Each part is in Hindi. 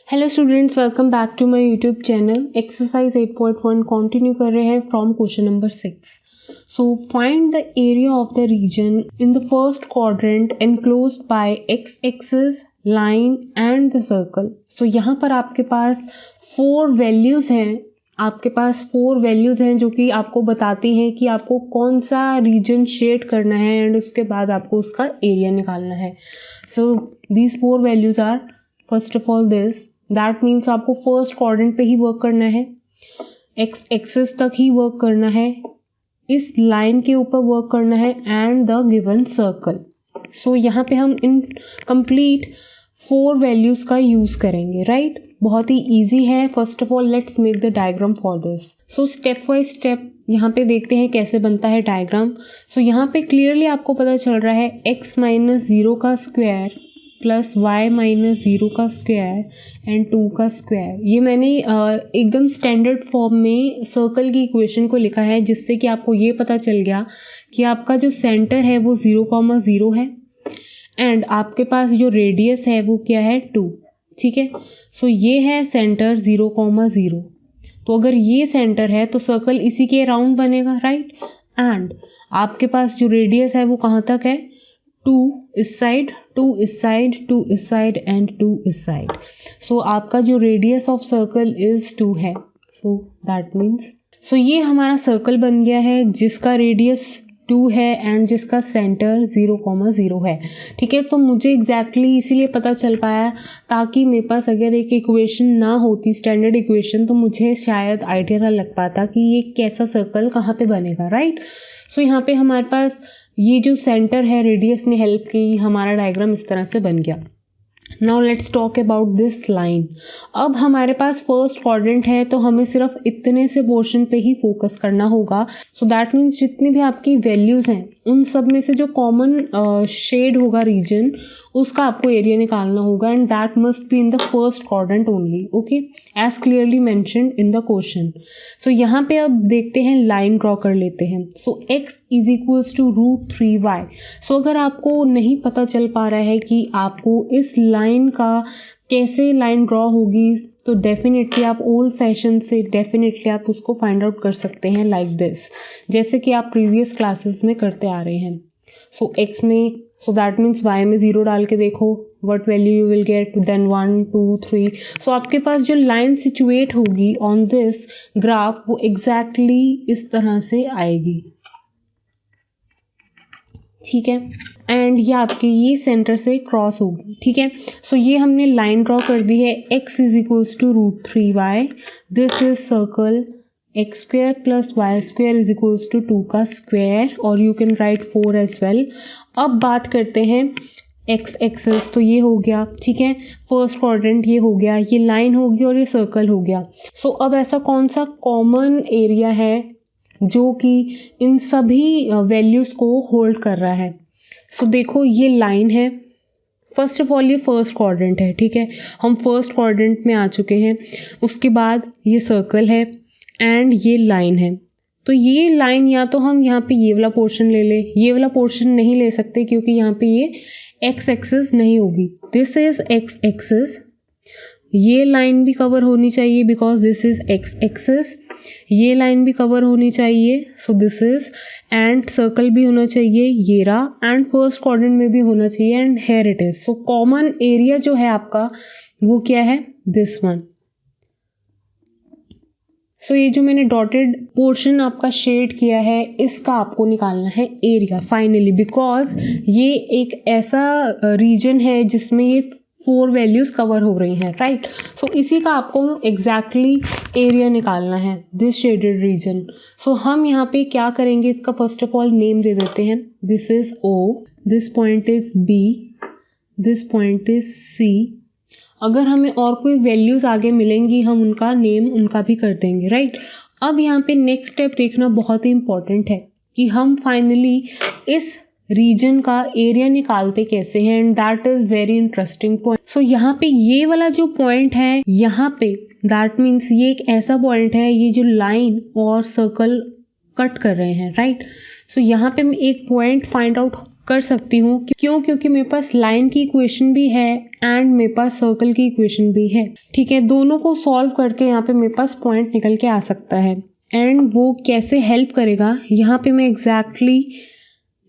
Hello students, welcome back to my YouTube channel. Exercise 8.1 continue कर रहे हैं from question number 6। So find the area of the region in the first quadrant enclosed by X axis line and the circle. So यहाँ पर आपके पास फोर वैल्यूज़ हैं जो कि आपको बताती हैं कि आपको कौन सा रीजन शेड करना है एंड उसके बाद आपको उसका एरिया निकालना है। So these four values are, first of all this, that means आपको फर्स्ट क्वाड्रेंट पे ही वर्क करना है, एक्स एक्सिस तक ही वर्क करना है, इस लाइन के ऊपर वर्क करना है and the given circle. So यहाँ पे हम इन कंप्लीट फोर वैल्यूज़ का यूज़ करेंगे, राइट। बहुत ही ईजी है। First of all let's make the diagram for this. So step by step यहाँ पे देखते हैं कैसे बनता है डायग्राम। सो यहाँ पे क्लियरली आपको पता चल रहा है x माइनस 0 का स्क्वायर प्लस y माइनस 0 का स्क्वायर एंड 2 का स्क्वायर। ये मैंने एकदम स्टैंडर्ड फॉर्म में सर्कल की इक्वेशन को लिखा है, जिससे कि आपको ये पता चल गया कि आपका जो सेंटर है वो 0,0 है एंड आपके पास जो रेडियस है वो क्या है 2। ठीक है, सो ये है सेंटर 0,0। तो अगर ये सेंटर है तो सर्कल इसी के अराउंड बनेगा, राइट। एंड आपके पास जो रेडियस है वो कहाँ तक है, 2 इस साइड, 2 इस साइड, 2 इस साइड एंड 2 इस साइड। सो आपका जो रेडियस ऑफ सर्कल इज 2 है। सो दैट मीन्स ये हमारा सर्कल बन गया है जिसका रेडियस 2 है एंड जिसका सेंटर 0,0 है। ठीक है, तो मुझे एग्जैक्टली इसीलिए पता चल पाया ताकि मेरे पास अगर एक इक्वेशन ना होती, स्टैंडर्ड इक्वेशन, तो मुझे शायद आइडिया ना लग पाता कि ये कैसा सर्कल कहाँ पे बनेगा, राइट। सो यहाँ पे हमारे पास ये जो सेंटर है, रेडियस ने हेल्प की, हमारा डायग्राम इस तरह से बन गया। Now let's talk about this line. अब हमारे पास फर्स्ट क्वाड्रेंट है तो हमें सिर्फ इतने से पोर्शन पे ही फोकस करना होगा। सो दैट मीन्स जितनी भी आपकी वैल्यूज़ हैं उन सब में से जो कॉमन शेड होगा रीजन, उसका आपको एरिया निकालना होगा and that must be in the first quadrant only, okay, as clearly mentioned in the question. So यहाँ पे अब देखते हैं, लाइन ड्रॉ कर लेते हैं। So x is equals to √3y। So अगर आपको नहीं पता चल पा रहा है कि आपको इस लाइन का कैसे लाइन ड्रॉ होगी, तो डेफिनेटली आप ओल्ड फैशन से डेफिनेटली आप उसको फाइंड आउट कर सकते हैं लाइक दिस, जैसे कि आप प्रीवियस क्लासेस में करते आ रहे हैं। सो x में, सो दैट मीन्स y में 0 डाल के देखो, what value you will get, then 1 2 3। So आपके पास जो लाइन सिचुएट होगी ऑन दिस ग्राफ वो एग्जैक्टली इस तरह से आएगी, ठीक है, एंड ये आपके ये सेंटर से क्रॉस होगी। ठीक है, सो ये हमने लाइन ड्रॉ कर दी है। x is equals to √3y, this is circle x square plus y square is equals to 2 का स्क्वायर, और you can write 4 as well. अब बात करते हैं एक्स एक्सिस, तो ये हो गया, ठीक है, फर्स्ट क्वाड्रेंट ये हो गया, ये लाइन होगी और ये सर्कल हो गया। सो अब ऐसा कौन सा कॉमन एरिया है जो कि इन सभी वैल्यूज़ को होल्ड कर रहा है। सो देखो, ये लाइन है, फर्स्ट ऑफ ऑल ये फर्स्ट क्वाड्रेंट है, ठीक है, हम फर्स्ट क्वाड्रेंट में आ चुके हैं। उसके बाद ये सर्कल है एंड ये लाइन है। तो ये लाइन या तो हम यहाँ पे ये वाला पोर्शन ले लें, ये वाला पोर्शन नहीं ले सकते क्योंकि यहाँ पे ये एक्स एक्सिस नहीं होगी, दिस इज एक्स एक्सिस। ये लाइन भी कवर होनी चाहिए because this is x axis, ये लाइन भी कवर होनी चाहिए, सो दिस इज, एंड सर्कल भी होना चाहिए, ये रहा, एंड फर्स्ट क्वाड्रेंट में भी होना चाहिए, and here it is. So common area जो है आपका वो क्या है, दिस वन। सो ये जो मैंने डॉटेड पोर्शन आपका शेड किया है, इसका आपको निकालना है एरिया फाइनली, बिकॉज ये एक ऐसा रीजन है जिसमें ये 4 वैल्यूज़ कवर हो रही हैं, राइट। सो इसी का आपको एग्जैक्टली एरिया निकालना है, दिस शेडेड रीजन। सो हम यहाँ पे क्या करेंगे, इसका फर्स्ट ऑफ ऑल नेम दे देते हैं। This is O, this point is B, this point is C। अगर हमें और कोई वैल्यूज़ आगे मिलेंगी हम उनका नेम उनका भी कर देंगे, राइट। अब यहाँ पे नेक्स्ट स्टेप देखना बहुत ही इंपॉर्टेंट है कि हम फाइनली इस रीजन का एरिया निकालते कैसे हैं, and that is very interesting point. So यहाँ पे ये वाला जो पॉइंट है, यहाँ पे दैट मीन्स ये एक ऐसा पॉइंट है, ये जो लाइन और सर्कल कट कर रहे हैं, राइट। सो यहाँ पे मैं एक पॉइंट फाइंड आउट कर सकती हूँ। क्यों? क्योंकि मेरे पास लाइन की इक्वेशन भी है एंड मेरे पास सर्कल की इक्वेशन भी है। ठीक है, दोनों को सॉल्व करके यहाँ पे मेरे पास पॉइंट निकल के आ सकता है। एंड वो कैसे हेल्प करेगा, यहाँ पे मैं एग्जैक्टली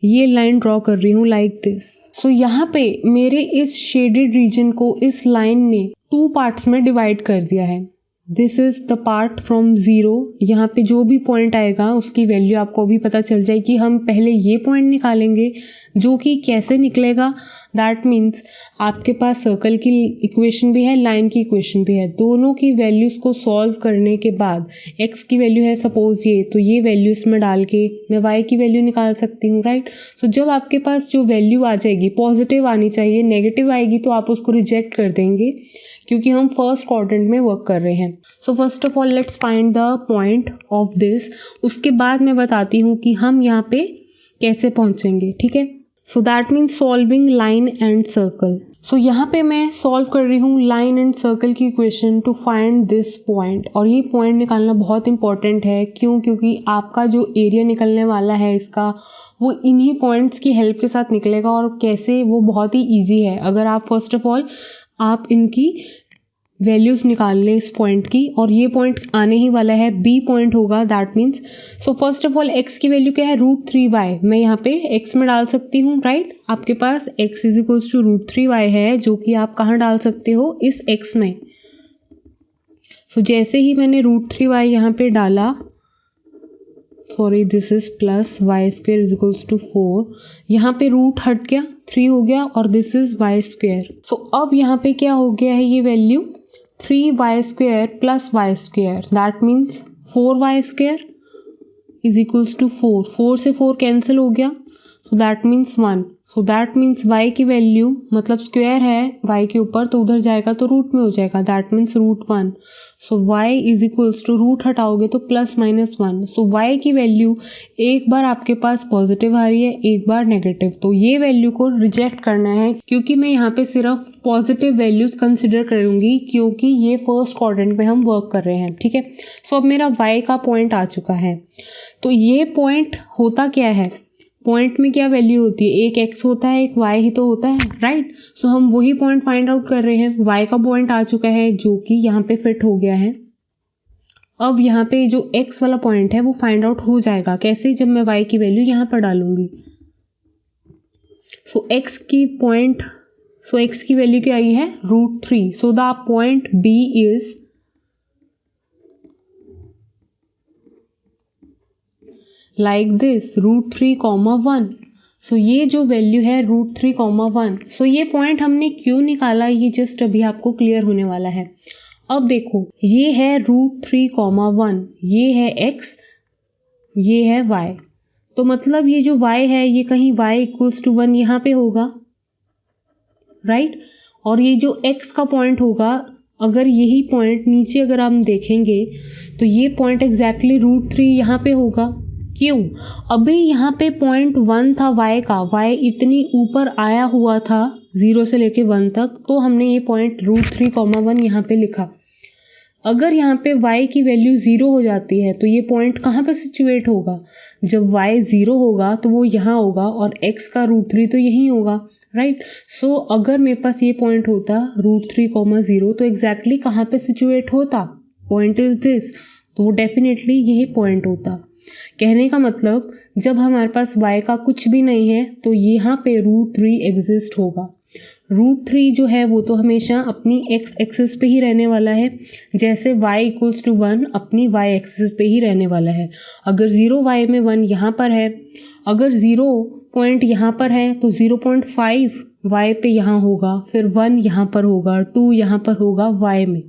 ये लाइन ड्रॉ कर रही हूँ लाइक दिस। सो यहाँ पे मेरे इस शेडेड रीजन को इस लाइन ने 2 पार्ट्स में डिवाइड कर दिया है। This is the part from 0। यहाँ पे जो भी पॉइंट आएगा उसकी वैल्यू आपको भी पता चल जाएगी। हम पहले ये पॉइंट निकालेंगे, जो कि कैसे निकलेगा, दैट मीन्स आपके पास सर्कल की इक्वेशन भी है, लाइन की इक्वेशन भी है। दोनों की वैल्यूज को सॉल्व करने के बाद x की वैल्यू है सपोज ये, तो ये वैल्यू इसमें डाल के मैं y की वैल्यू निकाल सकती हूँ, राइट। तो जब आपके पास जो वैल्यू आ जाएगी पॉजिटिव आनी चाहिए, नेगेटिव आएगी तो आप उसको रिजेक्ट कर देंगे, क्योंकि हम फर्स्ट क्वाड्रेंट में वर्क कर रहे हैं। So first of all let's find the point of this. उसके बाद मैं बताती हूँ कि हम यहाँ पे कैसे पहुँचेंगे, ठीक है। So that means solving line and circle. So यहाँ पे मैं सॉल्व कर रही हूँ लाइन एंड सर्कल की equation to find this point. और ये पॉइंट निकालना बहुत इंपॉर्टेंट है। क्यों? क्योंकि आपका जो एरिया निकलने वाला है इसका, वो इन्हीं पॉइंट्स की हेल्प के साथ निकलेगा। और कैसे, वो बहुत ही ईजी है। अगर आप फर्स्ट ऑफ ऑल आप इनकी वैल्यूज़ निकाल लें इस पॉइंट की, और ये पॉइंट आने ही वाला है, बी पॉइंट होगा, that means. So first of all x की वैल्यू क्या है, √3y। मैं यहाँ पे x में डाल सकती हूँ, राइट। आपके पास x is equals to √3y है, जो कि आप कहाँ डाल सकते हो, इस x में। सो जैसे ही मैंने √3y यहाँ पे डाला, sorry this is plus Y square is equals to 4, यहाँ पे रूट हट गया, 3 हो गया, और this is Y square. So अब यहाँ पे क्या हो गया है, ये value 3y square plus Y square, that means 4y square is equals to 4। 4 से 4 कैंसिल हो गया, so that means 1। So that means y की वैल्यू, मतलब स्क्वायर है y के ऊपर, तो उधर जाएगा तो रूट में हो जाएगा, that means √1। So y is equals to, root हटाओगे तो +-1। सो y की वैल्यू एक बार आपके पास पॉजिटिव आ रही है, एक बार नेगेटिव। तो ये वैल्यू को रिजेक्ट करना है, क्योंकि मैं यहाँ पे सिर्फ पॉजिटिव वैल्यूज कंसिडर करूँगी, क्योंकि ये फर्स्ट क्वाड्रेंट में हम वर्क कर रहे हैं, ठीक है। सो अब मेरा y का पॉइंट आ चुका है। तो ये पॉइंट होता क्या है, पॉइंट में क्या वैल्यू होती है, एक x होता है, एक y ही तो होता है, राइट। सो हम वही पॉइंट फाइंड आउट कर रहे हैं। y का पॉइंट आ चुका है, जो कि यहाँ पे फिट हो गया है। अब यहाँ पे जो x वाला पॉइंट है वो फाइंड आउट हो जाएगा। कैसे? जब मैं y की वैल्यू यहाँ पर डालूंगी। सो x की वैल्यू क्या आई है, √3। So the point B is like this, √3, 1। सो ये जो वैल्यू है √3, 1। सो ये पॉइंट हमने क्यों निकाला, ये जस्ट अभी आपको क्लियर होने वाला है। अब देखो, ये है √3, 1, ये है x, ये है y। तो मतलब ये जो y है, ये कहीं y इक्वल्स टू 1 यहाँ पे होगा, राइट। और ये जो x का पॉइंट होगा, अगर यही पॉइंट नीचे अगर हम देखेंगे तो ये पॉइंट एग्जैक्टली √3 यहाँ पे होगा। क्यों? अभी यहाँ पे पॉइंट 1 था y का, y इतनी ऊपर आया हुआ था 0 से लेके 1 तक, तो हमने ये पॉइंट √3, 1 यहाँ पे लिखा। अगर यहाँ पे y की वैल्यू 0 हो जाती है तो ये पॉइंट कहाँ पे सिचुएट होगा, जब y 0 होगा तो वो यहाँ होगा, और x का √3 तो यहीं होगा, राइट। सो अगर मेरे पास ये पॉइंट होता √3, 0, तो एग्जैक्टली कहाँ पे सिचुएट होता, पॉइंट इज दिस, तो वो डेफिनेटली यही पॉइंट होता। कहने का मतलब, जब हमारे पास y का कुछ भी नहीं है तो यहाँ पे √3 एग्जिस्ट होगा। √3 जो है वो तो हमेशा अपनी x एक्सिस पे ही रहने वाला है, जैसे y इक्वल्स टू 1 अपनी y एक्सिस पे ही रहने वाला है। अगर 0 y में 1 यहाँ पर है, अगर 0 पॉइंट यहाँ पर है तो 0.5 y पे यहाँ होगा, फिर 1 यहाँ पर होगा, 2 यहाँ पर होगा y में।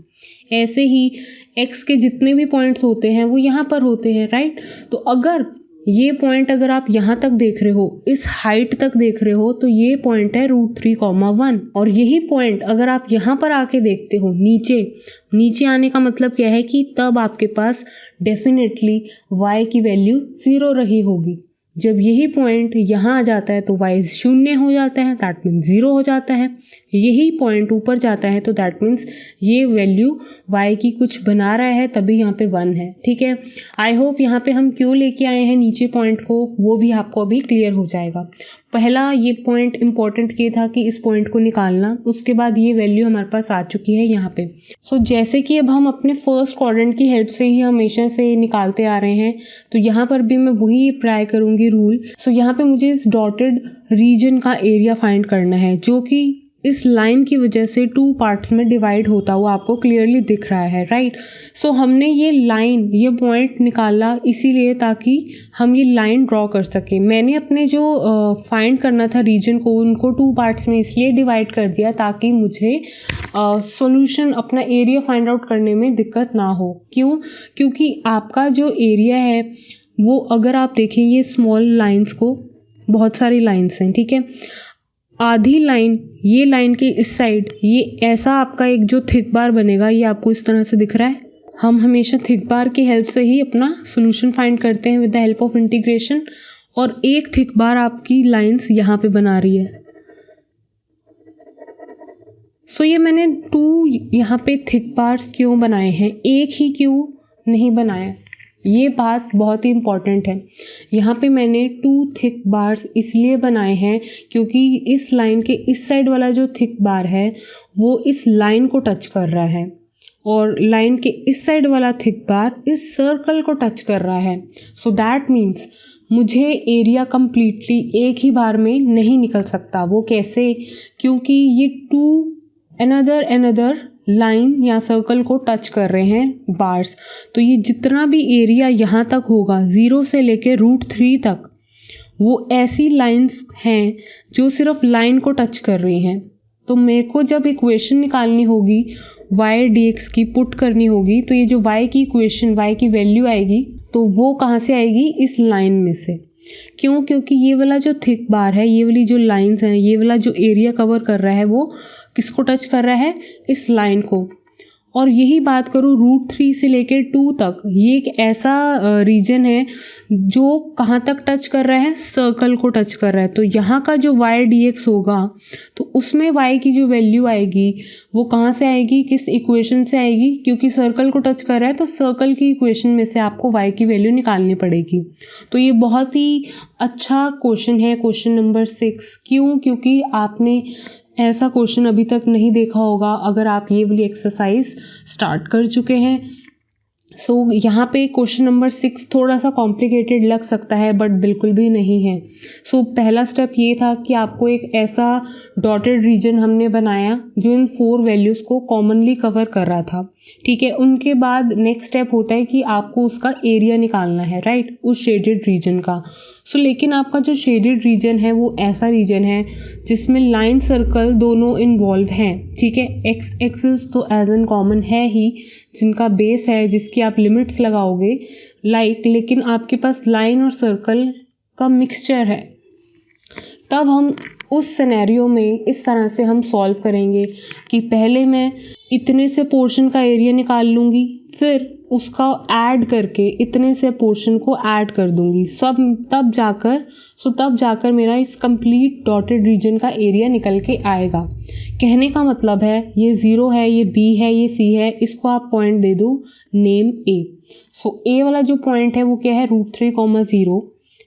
ऐसे ही x के जितने भी पॉइंट्स होते हैं वो यहाँ पर होते हैं, राइट। तो अगर ये पॉइंट अगर आप यहाँ तक देख रहे हो, इस हाइट तक देख रहे हो, तो ये पॉइंट है √3, 1। और यही पॉइंट अगर आप यहाँ पर आके देखते हो, नीचे आने का मतलब क्या है कि तब आपके पास डेफिनेटली y की वैल्यू 0 रही होगी, जब यही पॉइंट यहाँ आ जाता है तो y 0 हो जाता है, दैट मीन्स 0 हो जाता है। यही पॉइंट ऊपर जाता है तो दैट मीन्स ये वैल्यू y की कुछ बना रहा है, तभी यहाँ पे 1 है। ठीक है, आई होप यहाँ पे हम क्यों लेके आए हैं नीचे पॉइंट को वो भी आपको अभी क्लियर हो जाएगा। पहला ये पॉइंट इंपॉर्टेंट ये था कि इस पॉइंट को निकालना, उसके बाद ये वैल्यू हमारे पास आ चुकी है यहाँ पे। सो जैसे कि अब हम अपने फर्स्ट क्वाड्रेंट की हेल्प से ही हमेशा से निकालते आ रहे हैं, तो यहाँ पर भी मैं वही अप्लाई करूँगी रूल। सो यहाँ पे मुझे इस डॉटेड रीजन का एरिया फाइंड करना है, जो कि इस लाइन की वजह से 2 पार्ट्स में डिवाइड होता हुआ आपको क्लियरली दिख रहा है, राइट। सो हमने ये लाइन, ये पॉइंट निकाला इसीलिए ताकि हम ये लाइन ड्रॉ कर सके। मैंने अपने जो फाइंड करना था रीजन को, उनको 2 पार्ट्स में इसलिए डिवाइड कर दिया ताकि मुझे सॉल्यूशन, अपना एरिया फाइंड आउट करने में दिक्कत ना हो। क्यों? क्योंकि आपका जो एरिया है वो, अगर आप देखें ये स्मॉल लाइंस को, बहुत सारी लाइंस हैं, ठीक है। आधी लाइन, ये लाइन के इस साइड, ये ऐसा आपका एक जो थिक बार बनेगा, ये आपको इस तरह से दिख रहा है। हम हमेशा थिक बार की हेल्प से ही अपना सोल्यूशन फाइंड करते हैं with the help of integration. और एक थिक बार आपकी लाइंस यहाँ पे बना रही है। सो ये मैंने 2 यहाँ पे थिक बार्स क्यों बनाए हैं, एक ही क्यों नहीं बनाया, ये बात बहुत ही इम्पॉर्टेंट है। यहाँ पे मैंने 2 थिक बार्स इसलिए बनाए हैं क्योंकि इस लाइन के इस साइड वाला जो थिक बार है वो इस लाइन को टच कर रहा है, और लाइन के इस साइड वाला थिक बार इस सर्कल को टच कर रहा है। सो दैट मीन्स मुझे एरिया कम्प्लीटली एक ही बार में नहीं निकल सकता। वो कैसे? क्योंकि ये 2 अनदर लाइन या सर्कल को टच कर रहे हैं बार्स। तो ये जितना भी एरिया यहाँ तक होगा 0 से लेके √3 तक, वो ऐसी लाइंस हैं जो सिर्फ लाइन को टच कर रही हैं। तो मेरे को जब इक्वेशन निकालनी होगी y dx की, पुट करनी होगी, तो ये जो y की इक्वेशन, y की वैल्यू आएगी, तो वो कहाँ से आएगी? इस लाइन में से। क्यों? क्योंकि ये वाला जो थिक बार है, ये वाली जो लाइंस हैं, ये वाला जो एरिया कवर कर रहा है वो किसको टच कर रहा है? इस लाइन को। और यही बात करूँ √3 से लेकर 2 तक, ये एक ऐसा रीजन है जो कहाँ तक टच कर रहा है? सर्कल को टच कर रहा है। तो यहाँ का जो y dx होगा, तो उसमें y की जो वैल्यू आएगी वो कहाँ से आएगी? किस इक्वेशन से आएगी? क्योंकि सर्कल को टच कर रहा है तो सर्कल की इक्वेशन में से आपको y की वैल्यू निकालनी पड़ेगी। तो ये बहुत ही अच्छा क्वेश्चन है, क्वेश्चन नंबर 6। क्यों? क्योंकि आपने ऐसा क्वेश्चन अभी तक नहीं देखा होगा अगर आप ये वाली एक्सरसाइज स्टार्ट कर चुके हैं। सो यहाँ पे क्वेश्चन नंबर 6 थोड़ा सा कॉम्प्लिकेटेड लग सकता है, बट बिल्कुल भी नहीं है। सो पहला स्टेप ये था कि आपको एक ऐसा डॉटेड रीजन हमने बनाया जो इन 4 वैल्यूज़ को कॉमनली कवर कर रहा था, ठीक है। उनके बाद नेक्स्ट स्टेप होता है कि आपको उसका एरिया निकालना है, राइट, उस शेडेड रीजन का। सो लेकिन आपका जो शेडेड रीजन है वो ऐसा रीजन है जिसमें लाइन सर्कल दोनों इन्वॉल्व हैं, ठीक है। एक्स एक्सिस तो एज एन कॉमन है ही, जिनका बेस है, जिसकी आप लिमिट्स लगाओगे लेकिन आपके पास लाइन और सर्कल का मिक्सचर है। तब हम उस सिनेरियो में इस तरह से हम सॉल्व करेंगे कि पहले मैं इतने से पोर्शन का एरिया निकाल लूँगी, फिर उसका ऐड करके इतने से पोर्शन को ऐड कर दूँगी, तब जाकर मेरा इस कंप्लीट डॉटेड रीजन का एरिया निकल के आएगा। कहने का मतलब है ये 0 है, ये B है, ये C है, इसको आप पॉइंट दे दो नेम A। सो A वाला जो पॉइंट है वो क्या है? √3, 0।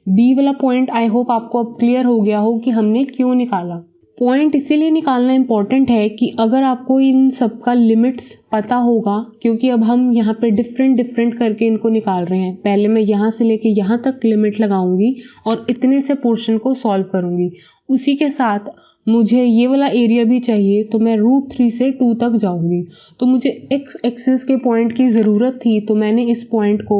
B वाला पॉइंट आई होप आपको अब क्लियर हो गया हो कि हमने क्यों निकाला। पॉइंट इसीलिए निकालना इम्पॉर्टेंट है कि अगर आपको इन सब का लिमिट्स पता होगा, क्योंकि अब हम यहाँ पे डिफरेंट करके इनको निकाल रहे हैं। पहले मैं यहाँ से लेके यहाँ तक लिमिट लगाऊंगी और इतने से पोर्शन को सॉल्व करूंगी। उसी के साथ मुझे ये वाला एरिया भी चाहिए, तो मैं √3 से 2 तक जाऊंगी। तो मुझे एक्स एक्सिस के पॉइंट की ज़रूरत थी, तो मैंने इस पॉइंट को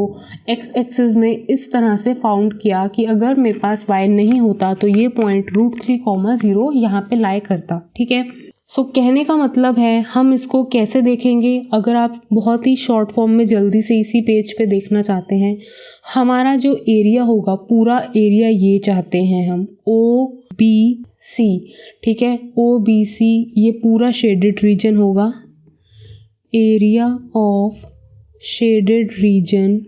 एक्स एक्सिस में इस तरह से फाउंड किया कि अगर मेरे पास y नहीं होता तो ये पॉइंट √3, 0 यहाँ पे लाई करता, ठीक है। सो कहने का मतलब है हम इसको कैसे देखेंगे, अगर आप बहुत ही शॉर्ट फॉर्म में जल्दी से इसी पेज पे देखना चाहते हैं। हमारा जो एरिया होगा, पूरा एरिया ये चाहते हैं हम, OBC, ठीक है। OBC ये पूरा शेडेड रीजन होगा। Area of shaded region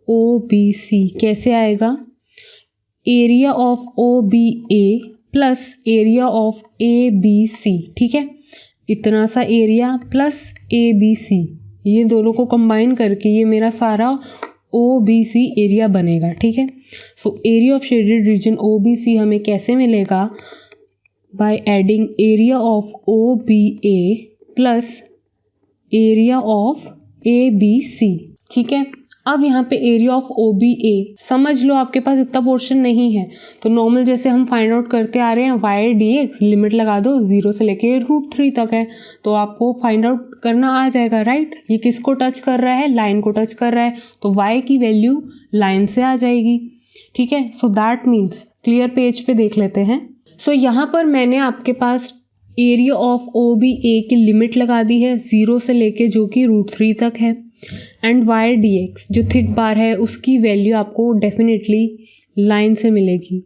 OBC कैसे आएगा? Area of O B A plus area of A B C, ठीक है, इतना सा area plus A B C, ये दोनों को कंबाइन करके ये मेरा सारा ओ बी सी एरिया बनेगा, ठीक है। So area of shaded region O B C हमें कैसे मिलेगा, by adding area of O B A plus area of A B C, ठीक है। अब यहाँ पे area of O B A, समझ लो आपके पास इतना पोर्शन नहीं है तो नॉर्मल जैसे हम फाइंड आउट करते आ रहे हैं वाई डी एक्स, लिमिट लगा दो 0 से लेके √3 तक है तो आपको फाइंड आउट करना आ जाएगा, राइट। ये किसको टच कर रहा है, लाइन को टच कर रहा है, तो y की वैल्यू लाइन से आ जाएगी, ठीक है। So that means clear page पे देख लेते हैं। सो यहाँ पर मैंने आपके पास एरिया ऑफ ओ बी ए की लिमिट लगा दी है 0 से लेके जो कि √3 तक है, एंड वाई डी एक्स जो थिक बार है उसकी वैल्यू आपको डेफिनेटली लाइन से मिलेगी।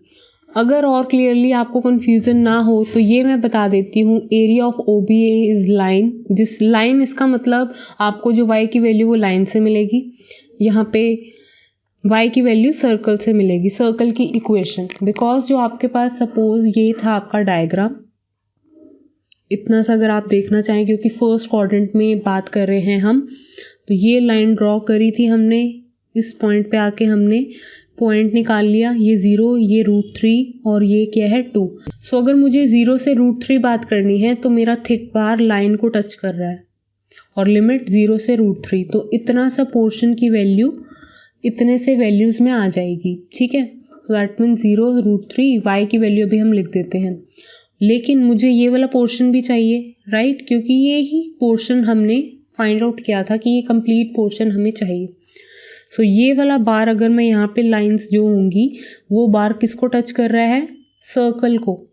अगर और क्लियरली आपको कन्फ्यूज़न ना हो तो ये मैं बता देती हूँ, area of O B A is line, जिस लाइन इसका मतलब आपको जो y की वैल्यू वो लाइन से मिलेगी, यहाँ पे y की वैल्यू सर्कल से मिलेगी, सर्कल की इक्वेशन। बिकॉज जो आपके पास सपोज ये था आपका डायग्राम, इतना सा अगर आप देखना चाहें क्योंकि फर्स्ट क्वाड्रेंट में बात कर रहे हैं हम, तो ये लाइन ड्रॉ करी थी हमने, इस पॉइंट पे आके हमने पॉइंट निकाल लिया, ये 0, ये √3 और ये क्या है 2। सो अगर मुझे 0 से √3 बात करनी है तो मेरा थिक बार लाइन को टच कर रहा है और लिमिट 0 से √3, तो इतना सा पोर्शन की वैल्यू इतने से वैल्यूज़ में आ जाएगी, ठीक है। सो दैट मीन 0 √3, y की वैल्यू अभी हम लिख देते हैं, लेकिन मुझे ये वाला पोर्शन भी चाहिए, राइट, क्योंकि ये ही पोर्शन हमने फाइंड आउट किया था कि ये कंप्लीट पोर्शन हमें चाहिए। सो ये वाला बार अगर मैं यहाँ पे लाइंस जो होंगी वो बार किसको टच कर रहा है, सर्कल को,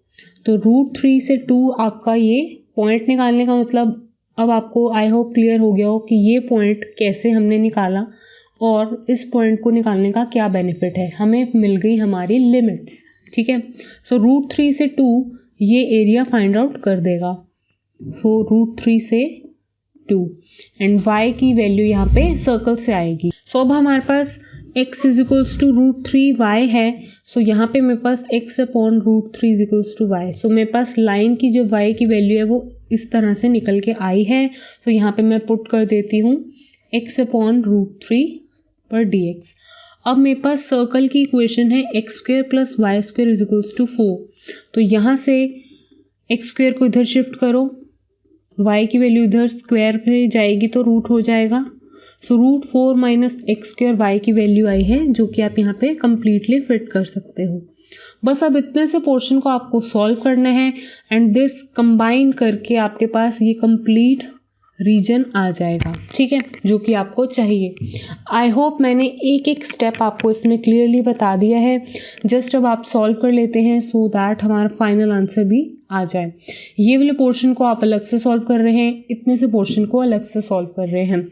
तो √3 से 2 आपका ये पॉइंट निकालने का मतलब अब आपको आई होप क्लियर हो गया हो कि ये पॉइंट कैसे हमने निकाला और इस पॉइंट को निकालने का क्या बेनिफिट है, हमें मिल गई हमारी लिमिट्स, ठीक है। सो √3 से 2 ये एरिया फाइंड आउट कर देगा, सो √3 से 2 एंड y की वैल्यू यहाँ पे सर्कल से आएगी। सो अब हमारे पास x = √3y है, सो यहाँ पे मेरे पास x/√3 = y, सो मेरे पास लाइन की जो y की वैल्यू है वो इस तरह से निकल के आई है। सो यहाँ पे मैं पुट कर देती हूँ x/√3/dx। अब मेरे पास सर्कल की इक्वेशन है x² + y² = 4, तो यहाँ से x² को इधर शिफ्ट करो, y की वैल्यू इधर स्क्वायर पे जाएगी तो रूट हो जाएगा, सो √4 - x² y की वैल्यू आई है जो कि आप यहाँ पे कम्प्लीटली फिट कर सकते हो। बस अब इतने से पोर्शन को आपको सॉल्व करना है एंड दिस कंबाइन करके आपके पास ये कंप्लीट रीजन आ जाएगा, ठीक है, जो कि आपको चाहिए। आई होप मैंने एक एक स्टेप आपको इसमें क्लियरली बता दिया है। जस्ट अब आप सॉल्व कर लेते हैं सो दैट हमारा फाइनल आंसर भी आ जाए। ये वाले पोर्शन को आप अलग से सॉल्व कर रहे हैं, इतने से पोर्शन को अलग से सॉल्व कर रहे हैं।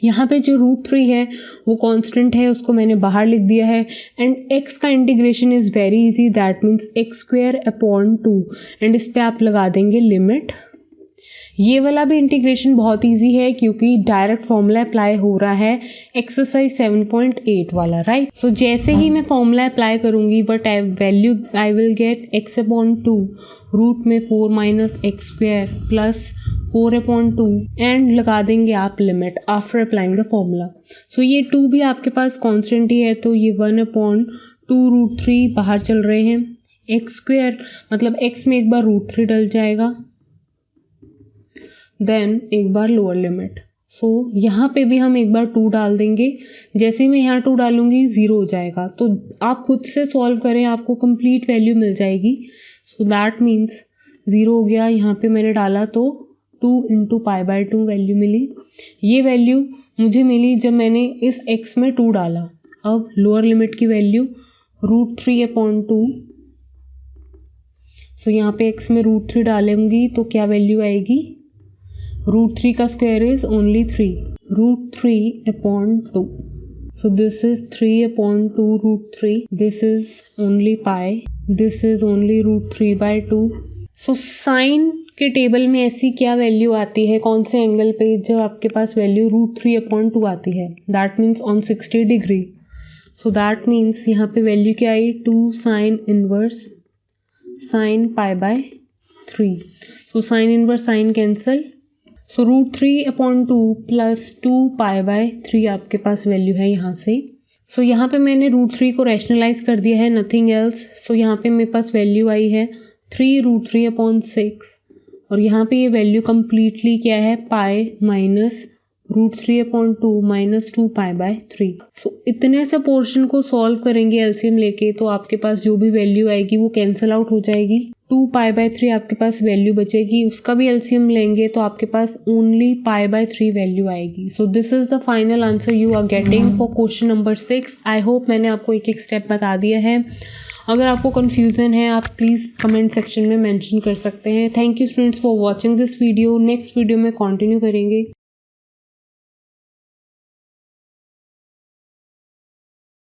यहाँ पे जो √3 है वो कांस्टेंट है, उसको मैंने बाहर लिख दिया है, एंड x का integration is very easy, that means x²/2 and इस पर आप लगा देंगे लिमिट। ये वाला भी इंटीग्रेशन बहुत इजी है क्योंकि डायरेक्ट फॉर्मूला अप्लाई हो रहा है एक्सरसाइज 7.8 वाला, राइट। सो जैसे ही मैं फॉर्मूला अप्लाई करूँगी but value I will get x/2 root में 4 - x² + 4/2 एंड लगा देंगे आप limit after applying the formula. So ये 2 भी आपके पास कॉन्स्टेंट ही है तो ये 1/2 √3 बाहर चल रहे हैं, x² मतलब x में एक बार √3 डल जाएगा, देन एक बार लोअर लिमिट। सो यहाँ पे भी हम एक बार 2 डाल देंगे, जैसे ही मैं यहाँ 2 डालूंगी 0 हो जाएगा, तो आप खुद से सॉल्व करें आपको कंप्लीट वैल्यू मिल जाएगी। सो दैट मीन्स 0 हो गया, यहाँ पे मैंने डाला तो 2 × π/2 वैल्यू मिली। ये वैल्यू मुझे मिली जब मैंने इस x में 2 डाला। अब लोअर लिमिट की वैल्यू √3/2, सो यहाँ पे x में √3 डालूंगी तो क्या वैल्यू आएगी, √3 का square is only 3, √3/2, so this is 3/2 √3, this is only pi, this is only √3/2। so sign के टेबल में ऐसी क्या वैल्यू आती है, कौन से एंगल पे जब आपके पास वैल्यू √3/2 आती है, that means on 60 degree. So that means यहाँ पे वैल्यू क्या आई, 2 sine inverse sine pi by 3. So sine inverse sine cancel. So √3/2 plus 2 pi by 3 आपके पास वैल्यू है यहाँ से. सो यहाँ पे मैंने √3 को रैशनलाइज कर दिया है, नथिंग एल्स. सो यहाँ पे मेरे पास वैल्यू आई है 3√3/6 और यहाँ पे ये वैल्यू कम्प्लीटली क्या है, pi minus √3/2 minus 2 pi by 3. सो इतने से पोर्शन को सॉल्व करेंगे एलसीएम लेके तो आपके पास जो भी वैल्यू आएगी वो कैंसिल आउट हो जाएगी. 2 पाई बाय 3 आपके पास वैल्यू बचेगी, उसका भी एलसीएम लेंगे तो आपके पास ओनली पाई बाय 3 वैल्यू आएगी. So this is the final answer you are getting for question number 6. I hope मैंने आपको एक एक स्टेप बता दिया है. अगर आपको कन्फ्यूज़न है आप प्लीज़ कमेंट सेक्शन में मेंशन कर सकते हैं. Thank you students for watching this video. Next video में कंटिन्यू करेंगे.